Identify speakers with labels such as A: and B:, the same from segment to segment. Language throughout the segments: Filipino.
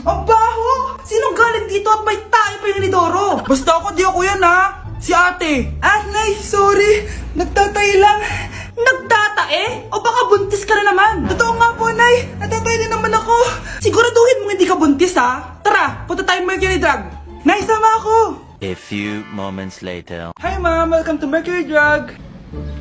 A: Ang baho! Sinong galing dito at may tae pa yung inidoro? Basta ako, di ako yan ha! Si ate! Ah, Nay, sorry! Nagtatay lang! Nagtatae? O baka buntis ka na naman? Totoo nga po, Nay! Natatay din naman ako! Siguraduhin mo hindi ka buntis ha! Tara, punta tayong Mercury Drug! Nay, sama ako!
B: A few moments later.
A: Hi ma'am, welcome to Mercury Drug!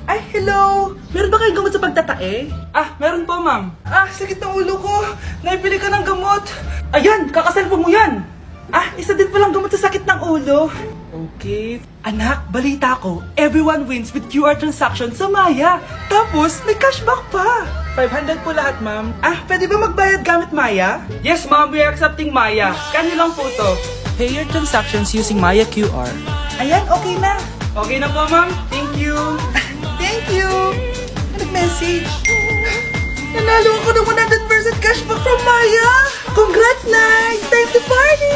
A: Ay, hello! Meron ba kayong gamot sa pagtatae? Ah, meron po ma'am. Ah, sakit ng ulo ko! Naipili ka ng gamot! Ayan, kakaselfon mo yan! Ah, isa din palang gamot sa sakit ng ulo. Okay. Anak, balita ko, everyone wins with QR transaction sa Maya. Tapos, may cashback pa. 500 po lahat, ma'am. Ah, pwede ba magbayad gamit Maya? Yes, ma'am. We are accepting Maya. Kanilang po to. Pay your transactions using Maya QR. Ayan, okay na. Okay na po, ma'am. Thank you. Thank you. Nag-message. Nanalo ako ng 100% cashback from Maya. Congrats, Nay. Time to party.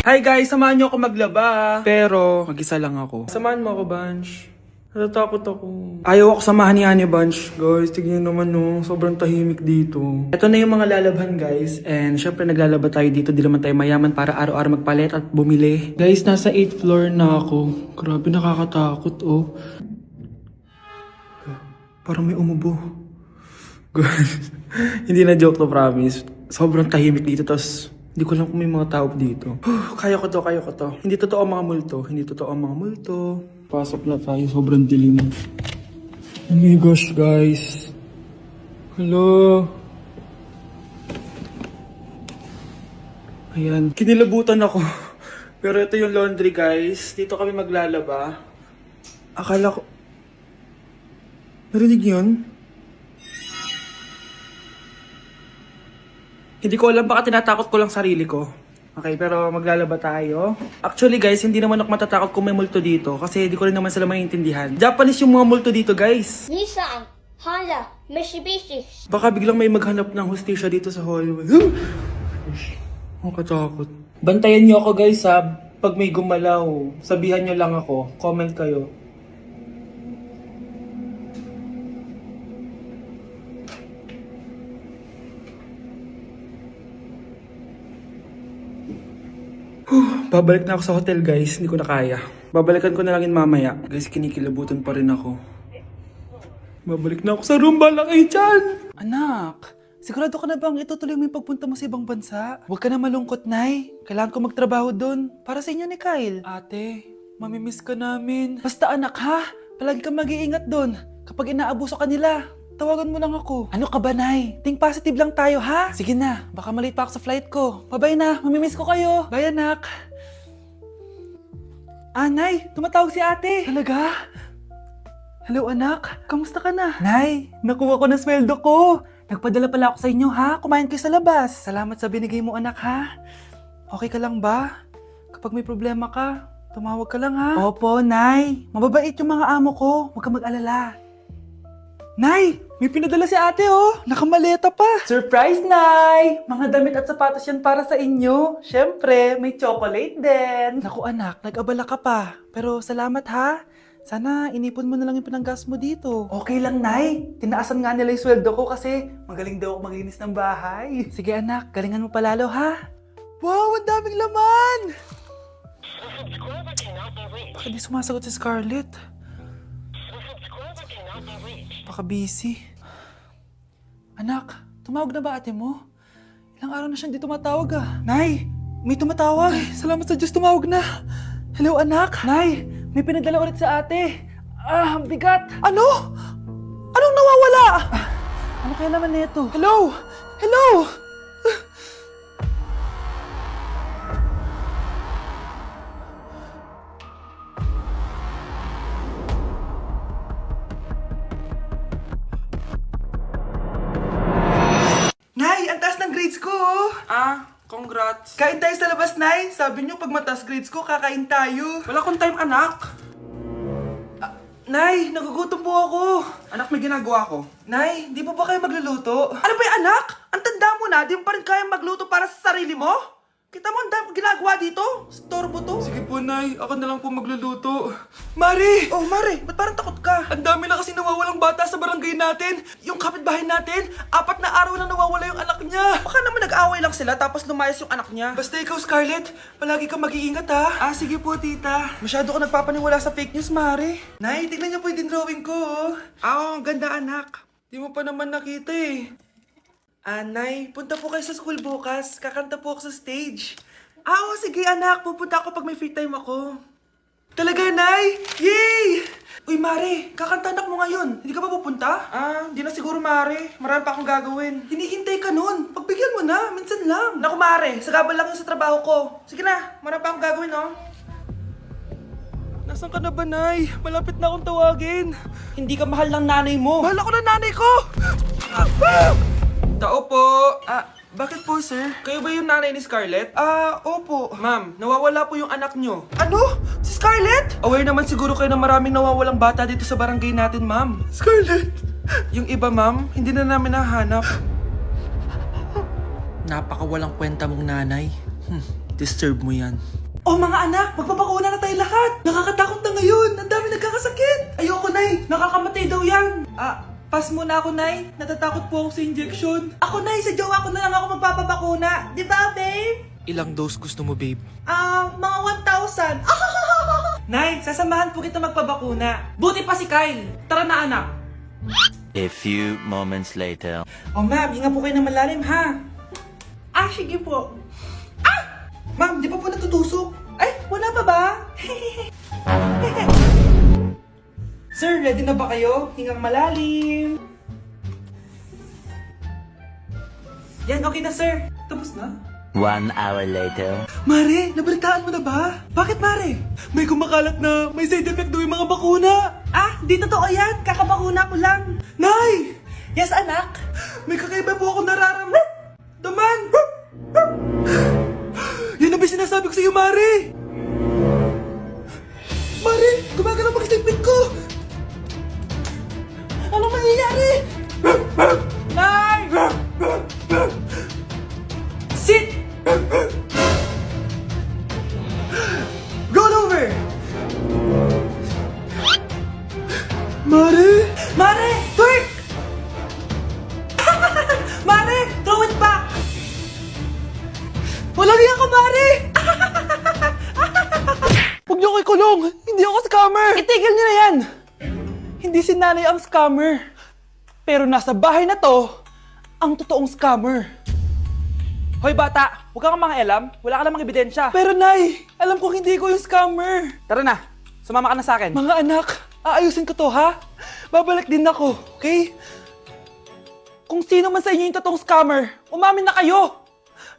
A: Hi guys, samahan niyo ako maglaba. Pero, mag-isa lang ako. Samahan mo ako, Bunch. Natatakot ako. Ayaw ako samahan ni Ane, Bunch. Guys, tignan naman no, sobrang tahimik dito. Ito na yung mga lalabhan, guys. And syempre naglalaba tayo dito. Di naman tayo mayaman para araw-araw magpalit at bumili. Guys, nasa 8th floor na ako. Grabe, nakakatakot, oh. Parang may umubo. Guys, hindi na joke to, promise. Sobrang tahimik dito, tapos hindi ko alam kung may mga tao dito. Kaya ko to, kaya ko to. Hindi totoo ang mga multo. Hindi totoo ang mga multo. Pasok na tayo, sobrang dilim. Oh my gosh, guys. Hello. Ayan, kinilabutan ako. Pero ito yung laundry, guys. Dito kami maglalaba. Akala ko... Narinig yun? Hindi ko alam, baka tinatakot ko lang sarili ko. Okay, pero maglalaba tayo. Actually guys, hindi naman ako matatakot kung may multo dito kasi hindi ko rin naman sila maintindihan. Japanese yung mga multo dito, guys.
C: Nissan, Honda, Mitsubishi.
A: Baka biglang may maghanap ng hustisya dito sa hallway. Makatakot. Bantayan niyo ako, guys, ha. Pag may gumalaw, sabihan niyo lang ako. Comment kayo. Babalik na ako sa hotel, guys. Hindi ko na kaya. Babalikan ko na lang yun mamaya. Guys, kinikilabutan pa rin ako. Babalik na ako sa room. Balak kayo dyan! Anak, sigurado ka na bang itutuloy mo yung pagpunta mo sa ibang bansa? Huwag ka na malungkot, Nay. Kailangan ko magtrabaho doon. Para sa inyo ni Kyle. Ate, mamimiss ka namin. Basta anak, ha? Palagi kang mag-iingat doon. Kapag inaabuso ka nila, tawagan mo lang ako. Ano ka ba, Nay? Think positive lang tayo, ha? Sige na, baka malate pa ako sa flight ko. Bye-bye na, mamimiss ko kayo. Bye, anak. Nay, tumatawag si ate. Talaga? Hello, anak. Kamusta ka na? Nay, nakuha ko na sweldo ko. Nagpadala pala ako sa inyo, ha? Kumain kayo sa labas. Salamat sa binigay mo, anak, ha? Okay ka lang ba? Kapag may problema ka, tumawag ka lang, ha? Opo, Nay. Mababait yung mga amo ko. Huwag ka mag-alala. Nay, may pinadala si ate, oh. Nakamaleta pa. Surprise, Nay! Mga damit at sapatos yan para sa inyo. Siyempre, may chocolate din. Naku, anak, nag-abala ka pa. Pero salamat, ha? Sana inipon mo na lang yung pinanggas mo dito. Okay lang, Nay. Tinaasan nga nila yung sweldo ko kasi magaling daw ako maglinis ng bahay. Sige, anak. Galingan mo palalo, ha? Wow, ang daming laman! Bakit di sumasagot si Scarlett? Baka busy. Anak, tumawag na ba ate mo? Ilang araw na siyang di tumatawag, ah. Nay, may tumatawag. Ay, salamat sa Diyos, tumawag na. Hello, anak. Nay, may pinadala ulit sa ate. Ah, ang bigat. Ano? Anong nawawala? Ano kaya naman nito? Hello? Hello? Nay, ang taas ng grades ko, oh. Congrats. Kain tayo sa labas, Nay. Sabi niyo, pag mataas grades ko, kakain tayo. Wala akong time, anak. Nay, nagugutom po ako. Anak, may ginagawa ko. Nay, di po ba kayo magluluto? Ano ba yung anak? Ang tanda mo na, di mo pa rin kaya magluto para sa sarili mo? Kita mo, ang dami ginagawa dito. Storbo to. Sige po, Nay. Ako na lang po magluluto. Mari! Oh, Mari, ba't parang takot ka? Ang dami na kasi nawawalang bata sa barangay natin. Yung kapitbahay natin, 4 na araw na nawawala yung anak niya. Baka naman nag-away lang sila tapos lumayas yung anak niya. Basta ikaw, Scarlett, palagi kang mag-iingat ha. Ah, sige po, tita. Masyado ka nagpapaniwala sa fake news, Mari. Nay, tignan niyo po yung drawing ko. Ang ganda, anak. Di mo pa naman nakita eh. Nay, punta po kayo sa school bukas. Kakanta po ako sa stage. Oo, sige anak. Pupunta ako pag may free time ako. Talaga, Nay? Yay! Uy, Mare, kakanta anak mo ngayon. Hindi ka pa pupunta? Hindi na siguro, Mare. Marami pa akong gagawin. Hinihintay ka nun. Pagbigyan mo na. Minsan lang. Naku, Mare. Sagabal lang yun sa trabaho ko. Sige na. Marami pa akong gagawin, no? Nasaan ka na ba, Nay? Malapit na akong tawagin. Hindi ka mahal ng nanay mo. Mahal ako ng nanay ko! Tao po. Bakit po, sir? Kayo ba yung nanay ni Scarlett? Opo. Ma'am, nawawala po yung anak nyo. Ano? Si Scarlett? Aware naman siguro kayo na maraming nawawalang bata dito sa barangay natin, ma'am. Scarlett? Yung iba, ma'am, hindi na namin nahanap. Napakawalang kwenta mong nanay. Disturb mo yan. Oh, mga anak, magpapakuna na tayo lahat. Nakakatakot na ngayon. Ang dami nagkakasakit. Ayoko, Nay. Nakakamatay daw yan. Pass muna ako, Nay. Natatakot po ako sa injection. Ako, Nay. Sa jowa ko na lang ako magpapabakuna. Di ba, babe? Ilang dose gusto mo, babe? Mga 1,000. Nay, sasamahan po kita magpabakuna. Buti pa si Kyle. Tara na, anak.
B: A few moments later.
A: Oh, ma'am. Hinga po kayo ng malalim, ha? Sige po. Ma'am, di pa po natutusok? Ay, wala pa ba? Sir, ready na ba kayo? Hingang malalim. Yan, okay na, sir. Tapos na?
B: 1 hour later.
A: Mare, nabalitaan mo na ba? Bakit, Mare? May kumakalat na may side effect daw yung mga bakuna. Di totoo yan. Kakabakuna ko lang. Nay! Yes, anak? May kakaiba po ako nararamdaman. Yan ang ba sinasabi ko sa iyo, Mare? Mare, gumagalaw mag-isipin ko. Anong mangyayari? Nay! Sit! Roll over! Mare! Mare! Twerk! Mare! Throw it back! Walang niya ka, Mare! Huwag niyo ko ikulong! Hindi ako scammer! Itigil niyo na yan! Hindi si nanay ang scammer. Pero nasa bahay na to, ang totoong scammer. Hoy bata, huwag kang mangialam. Wala ka namang ebidensya. Pero Nay, alam kong hindi ko yung scammer. Tara na, sumama ka na sa akin. Mga anak, aayusin ko to ha? Babalik din ako, okay? Kung sino man sa inyo yung totoong scammer, umamin na kayo.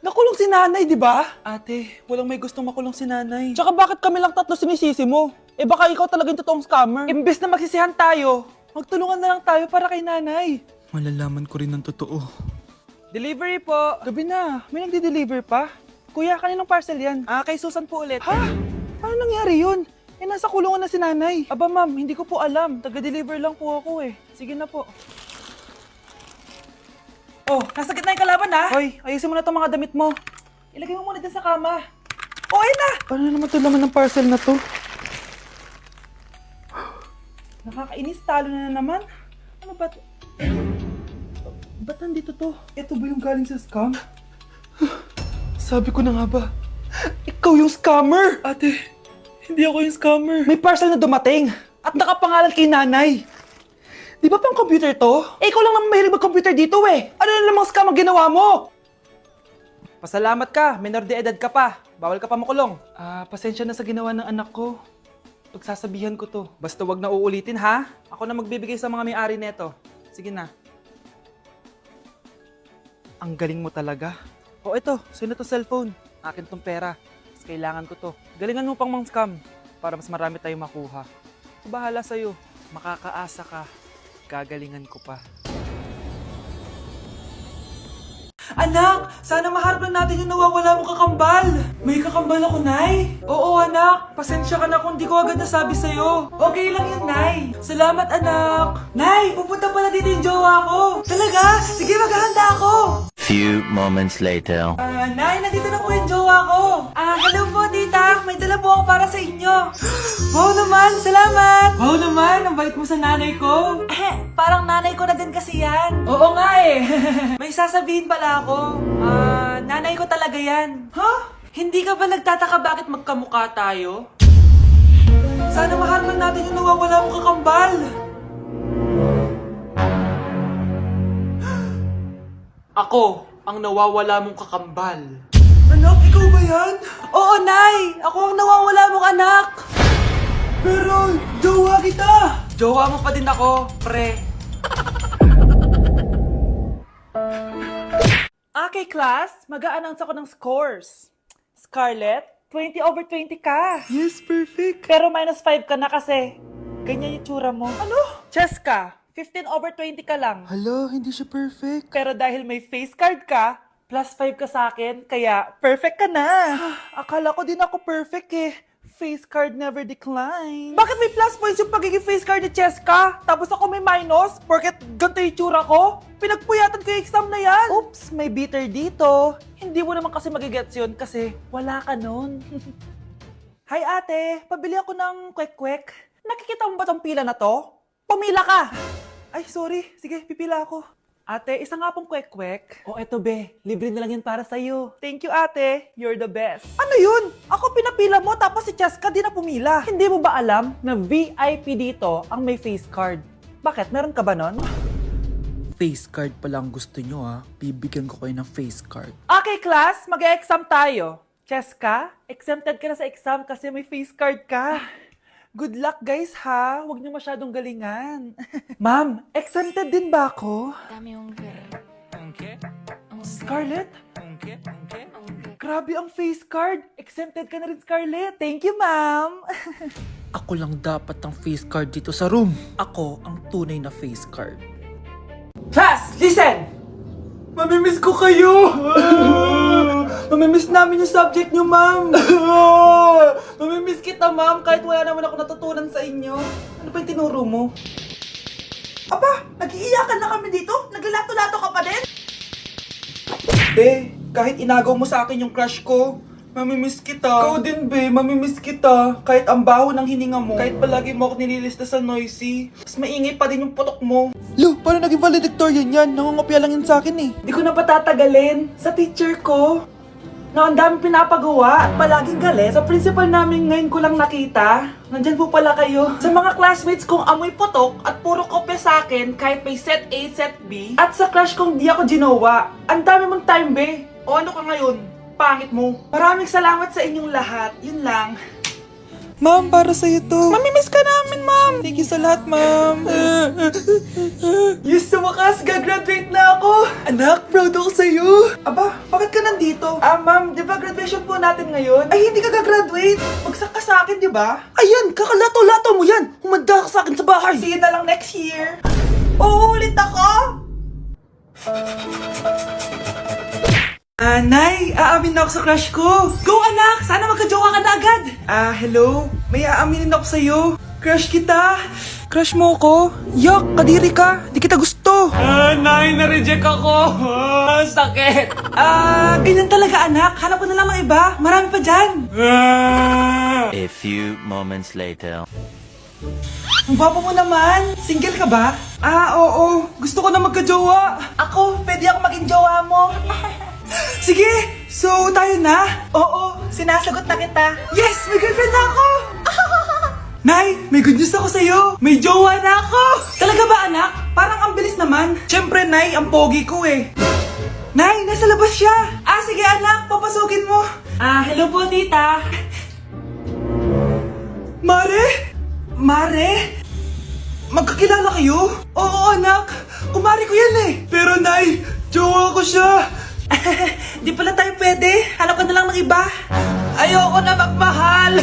A: Nakulong si nanay, di ba? Ate, walang may gustong makulong si nanay. Tsaka bakit kami lang tatlo sinisisi mo? Baka ikaw talaga yung totoong scammer. Imbes na magsisihan tayo, magtulungan na lang tayo para kay nanay. Malalaman ko rin ang totoo. Delivery po. Gabi na. May nagde-deliver pa? Kuya, kaninong parcel yan? Kay Susan po ulit. Ha? Paano nangyari yun? Nasa kulungan na si nanay. Aba ma'am, hindi ko po alam. Taga-deliver lang po ako eh. Sige na po. Oh, nasa gitna yung kalaban ha? Hoy, ayusin mo na itong mga damit mo. Ilagay mo muna dyan sa kama. Oh, ayun na! Paano naman ito laman ng parcel na to? Nakakainis, talo na naman. Ano ba ito? Ba't nandito to? Ito ba yung galing sa scam? Sabi ko na nga ba, ikaw yung scammer! Ate, hindi ako yung scammer. May parcel na dumating at nakapangalan kay nanay. Di ba pang computer to? Ikaw lang naman mahilig mag-computer dito eh. Ano na namang scam ang ginawa mo? Pasalamat ka, minor de edad ka pa. Bawal ka pa makulong. Pasensya na sa ginawa ng anak ko. Pagsasabihan ko to. Basta wag na uulitin ha. Ako na magbibigay sa mga may-ari neto. Sige na. Ang galing mo talaga. O ito, sino to cellphone? Akin tong pera. Mas kailangan ko to. Galingan mo pang mang-scam para mas marami tayong makuha. So, bahala sa'yo. Makakaasa ka. Gagalingan ko pa. Anak, sana maharap na natin yung nawawala mong kakambal. May kakambal ako, Nay. Oo, anak. Pasensya ka na kung di ko agad nasabi sa'yo. Okay lang yun, Nay. Salamat, anak. Nay, pupunta pala dito yung jowa ko. Talaga? Sige, maghahanda ako.
B: few moments later.
A: Nay, nandito na po yung jowa ko. Hello po, tita. May dala po ako para sa inyo. Wow naman, salamat. Wow naman, ang bait mo sa nanay ko. Parang nanay ko na din kasi yan. Oo nga eh. May sasabihin pala ako. Nanay ko talaga yan. Hindi ka ba nagtataka bakit magkamukha tayo? Sana mahal man natin yung nawawala mong kakambal. Ako, ang nawawala mong kakambal. Anak, ikaw ba yan? Oo, Nay! Ako ang nawawala mong anak! Pero, jowa kita! Jowa mo pa din ako, pre. Okay, class. Mag-a-announce ako ng scores. Scarlett, 20 over 20 ka. Yes, perfect. Pero minus 5 ka na kasi. Ganyan yung tsura mo. Ano? Cheska, 15 over 20 ka lang.
D: Hala, hindi siya perfect.
A: Pero dahil may face card ka, plus 5 ka sa akin, kaya perfect ka na. Akala ko din ako perfect eh. Face card never decline. Bakit may plus points yung pagiging face card ni Cheska? Tapos ako may minus? Porket ganito yung tsura ko? Pinagpuyatan ko yung exam na yan. Oops, may bitter dito. Hindi mo naman kasi magigets yun kasi wala ka nun. Hi ate, pabili ako ng kwek-kwek. Nakikita mo ba tong pila na to? Pumila ka! Ay, sorry. Sige, pipila ako. Ate, isa nga pong kwek-kwek. O eto be, libre na lang yun para sa'yo. Thank you ate, you're the best. Ano yun? Ako pinapila mo tapos si Cheska di na pumila. Hindi mo ba alam na VIP dito ang may face card? Bakit? Meron ka ba nun?
D: Face card pa lang gusto nyo ha. Bibigyan ko kayo ng face card.
A: Okay class, mag-exam tayo. Cheska, exempted ka na sa exam kasi may face card ka. Good luck guys ha, huwag niyo masyadong galingan. Ma'am, exempted din ba ako? Scarlett? Grabe ang face card. Exempted ka na rin, Scarlett. Thank you, ma'am.
D: Ako lang dapat ang face card dito sa room. Ako ang tunay na face card.
A: Class, listen! Mamimiss ko kayo! Mamimiss namin yung subject nyo, ma'am! Mamimiss kita, ma'am, kahit wala naman ako natutunan sa inyo. Ano ba yung tinuro mo? Aba, nag-iiyakan na kami dito? Naglalato-lato ka pa din? Be, kahit inagaw mo sa akin yung crush ko, mamimiss kita. Ikaw din, be, mamimiss kita. Kahit ang baho ng hininga mo, kahit palagi mo ako nililista sa noisy, mas maingay pa din yung putok mo.
D: Lo, paano naging valedictorian yan? Nangungopia lang yan sa akin eh.
A: Di ko na patatagalin sa teacher ko na ang daming pinapagawa at palaging galit. Sa principal namin ngayon ko lang nakita. Nandyan po pala kayo. Sa mga classmates kong amoy putok at puro kopya sa akin kahit may set A, set B. At sa crush kong di ako ginawa. Ang dami mong time, be. O ano ka ngayon? Pangit mo. Maraming salamat sa inyong lahat. Yun lang.
D: Ma'am, para sa'yo to. Mamimiss ka namin, ma'am. Thank you sa lahat, ma'am.
A: Yes, sa wakas, gagraduate na ako! Anak, proud ako sa'yo! Aba, bakit ka nandito? Ma'am, di ba graduation po natin ngayon? Ay, hindi ka gagraduate! Bagsak ka sa akin, di ba? Ayan, kakalato-lato mo yan! Humanda ka sa akin sa bahay! See you na lang next year! Uulit ako! Nay, aamin na ako sa crush ko! Go anak! Sana magka-jowa ka na agad! Hello? May aaminin ako sa'yo. Crush kita!
D: Crush mo ko? Yak, kadiri ka. Di kita gusto.
A: Nay, na-reject ako! Sakit! Ganyan talaga anak. Hanap ko na lang ng iba. Marami pa dyan.
B: A few moments later.
A: Ang gwapo mo naman. Single ka ba? Oo. Gusto ko na magka-jowa. Ako, pwede ako maging jowa mo. Sige! So, tayo na? Oo, sinasagot na kita. Yes! May girlfriend na ako! Nay, may good news ako sa'yo. May jowa na ako! Talaga ba, anak? Parang ang bilis naman. Siyempre, Nay, ang pogi ko eh. Nay, nasa labas siya. Sige anak, papasukin mo. Hello po, tita. Mare? Mare? Magkakilala kayo? Oo, anak. Kumari ko yan eh. Pero, Nay, jowa ko siya. Di pala tayo pwede. Hanap ka na lang ng iba. Ayoko na magmahal.